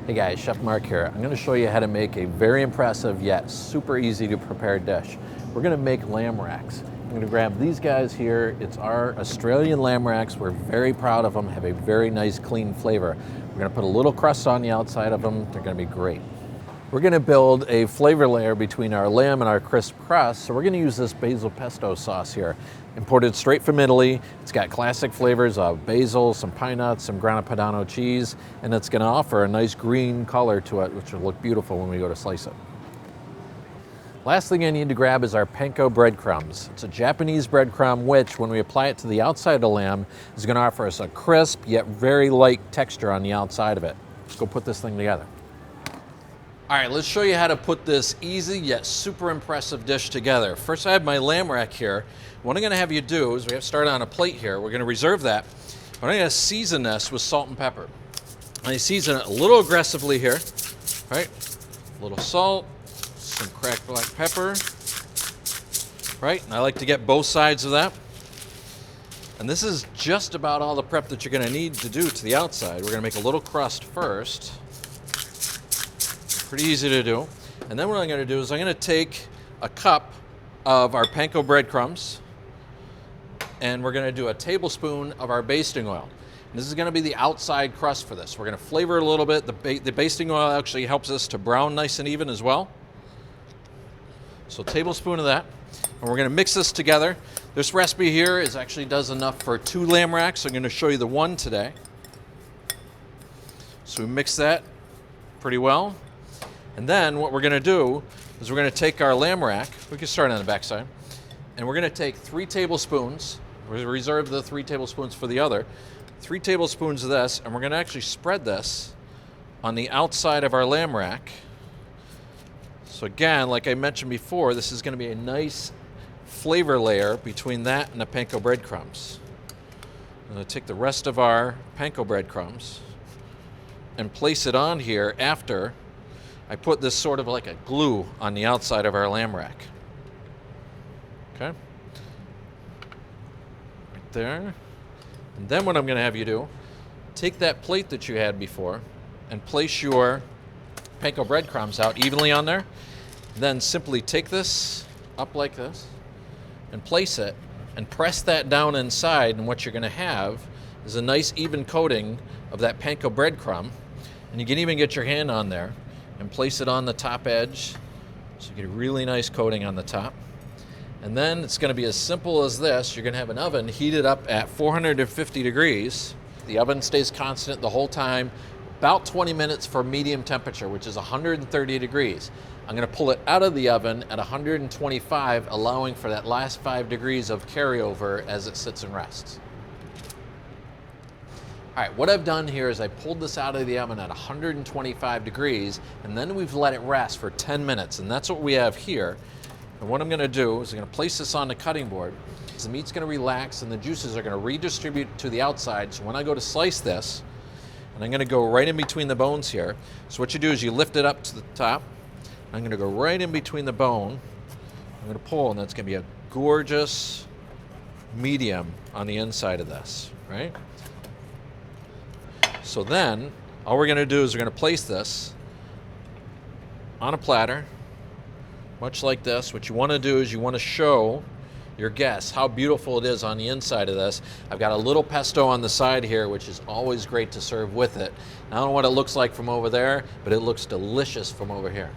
Hey guys, Chef Mark here. I'm going to show you how to make a very impressive yet super easy to prepare dish. We're going to make lamb racks. I'm going to grab these guys here. It's our Australian lamb racks. We're very proud of them, have a very nice clean flavor. We're going to put a little crust on the outside of them. They're going to be great. We're going to build a flavor layer between our lamb and our crisp crust. So we're going to use this basil pesto sauce here. Imported straight from Italy. It's got classic flavors of basil, some pine nuts, some grana padano cheese, and it's going to offer a nice green color to it, which will look beautiful when we go to slice it. Last thing I need to grab is our Panko breadcrumbs. It's a Japanese breadcrumb which, when we apply it to the outside of the lamb, is going to offer us a crisp yet very light texture on the outside of it. Let's go put this thing together. All right, let's show you how to put this easy yet super impressive dish together. First, I have my lamb rack here. What I'm going to have you do is we have to start on a plate here. We're going to reserve that. But I'm going to season this with salt and pepper. I season it a little aggressively here. All right, a little salt, some cracked black pepper. Right, and I like to get both sides of that. And this is just about all the prep that you're going to need to do to the outside. We're going to make a little crust first. Pretty easy to do. And then what I'm going to do is I'm going to take a cup of our panko breadcrumbs and we're going to do a tablespoon of our basting oil. And this is going to be the outside crust for this. We're going to flavor it a little bit. The basting oil actually helps us to brown nice and even as well. So a tablespoon of that. And we're going to mix this together. This recipe here actually does enough for 2 lamb racks. I'm going to show you the one today. So we mix that pretty well. And then what we're going to do is we're going to take our lamb rack, we can start on the back side, and we're going to take 3 tablespoons, we reserve the 3 tablespoons for the other, 3 tablespoons of this, and we're going to actually spread this on the outside of our lamb rack. So again, like I mentioned before, this is going to be a nice flavor layer between that and the panko breadcrumbs. I'm going to take the rest of our panko breadcrumbs and place it on here after I put this sort of like a glue on the outside of our lamb rack. Okay? Right there. And then what I'm going to have you do, take that plate that you had before and place your panko breadcrumbs out evenly on there. Then simply take this up like this and place it and press that down inside, and what you're going to have is a nice even coating of that panko breadcrumb. And you can even get your hand on there and place it on the top edge so you get a really nice coating on the top. And then it's going to be as simple as this. You're going to have an oven heated up at 450 degrees. The oven stays constant the whole time, about 20 minutes for medium temperature, which is 130 degrees. I'm going to pull it out of the oven at 125, allowing for that last 5 degrees of carryover as it sits and rests. All right, what I've done here is I pulled this out of the oven at 125 degrees, and then we've let it rest for 10 minutes, and that's what we have here. And what I'm going to do is I'm going to place this on the cutting board. The meat's going to relax, and the juices are going to redistribute to the outside. So when I go to slice this, and I'm going to go right in between the bones here. So what you do is you lift it up to the top. I'm going to go right in between the bone. I'm going to pull, and that's going to be a gorgeous medium on the inside of this, right? So then, all we're going to do is we're going to place this on a platter, much like this. What you want to do is you want to show your guests how beautiful it is on the inside of this. I've got a little pesto on the side here, which is always great to serve with it. I don't know what it looks like from over there, but it looks delicious from over here.